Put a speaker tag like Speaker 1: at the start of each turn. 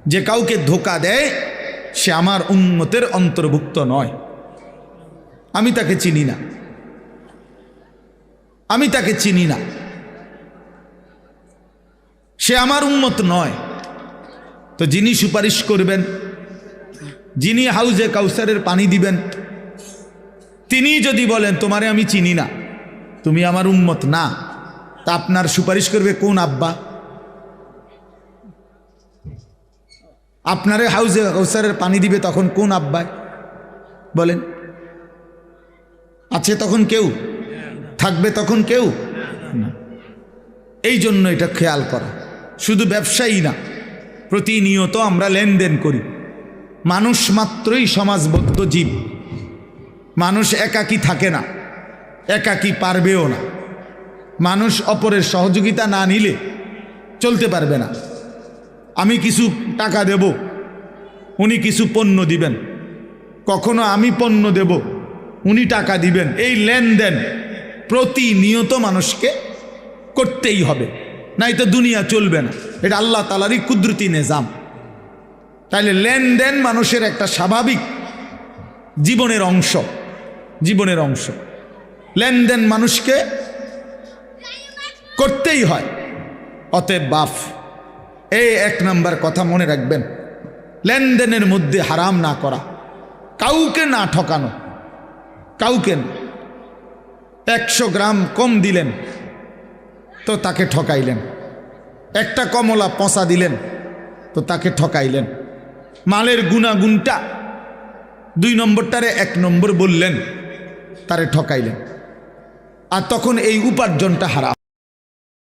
Speaker 1: যে কাউকে ধোঁকা দেয় সে আমার উম্মতের অন্তর্ভুক্ত নয়। আমি তাকে চিনি না, আমি তাকে চিনি না, সে আমার উম্মত নয়। তো যিনি সুপারিশ করবেন, যিনি হাউজে কাউসারের পানি দিবেন, তিনি যদি বলেন তোমারে আমি চিনি না, তুমি আমার উম্মত না, তা আপনার সুপারিশ করবে কোন আব্বা? আপনারে হাউজে কাউসারের পানি দিবে তখন কোন আব্বায় বলেন? আছে তখন কেউ? থাকবে তখন কেউ না। এই জন্য এটা খেয়াল করা। শুধু ব্যবসায়ী না, প্রতিনিয়ত আমরা লেনদেন করি। মানুষ মাত্রই সমাজবদ্ধ জীব। মানুষ একাকী থাকে না, একাকী পারবেও না। মানুষ অপরের সহযোগিতা না নিলে চলতে পারবে না। আমি কিছু টাকা দেব, উনি কিছু পণ্য দিবেন, কখনো আমি পণ্য দেব, উনি টাকা দিবেন। এই লেনদেন প্রতিনিয়ত মানুষকে করতেই হবে, নাই তো দুনিয়া চলবে না। এটা আল্লাহ তাআলারই কুদরতি নিজাম। তাইলে লেনদেন মানুষের একটা স্বাভাবিক জীবনের অংশ, জীবনের অংশ। লেনদেন মানুষকে করতেই হয়। অতএব বাপ, এই এক নাম্বার কথা মনে রাখবেন, লেনদেনের মধ্যে হারাম না করা, কাউকে না ঠকানো, কাউকে। 100 গ্রাম কম দিলেন তো তাকে ঠকাইলেন, একটা কমলা পচা দিলেন তো তাকে ঠকাইলেন। মালের গুণাগুণটা 2 নম্বরটারে 1 নম্বর বললেন, তারে ঠকাইলেন। আর তখন এই উপার্জনটা হারাম।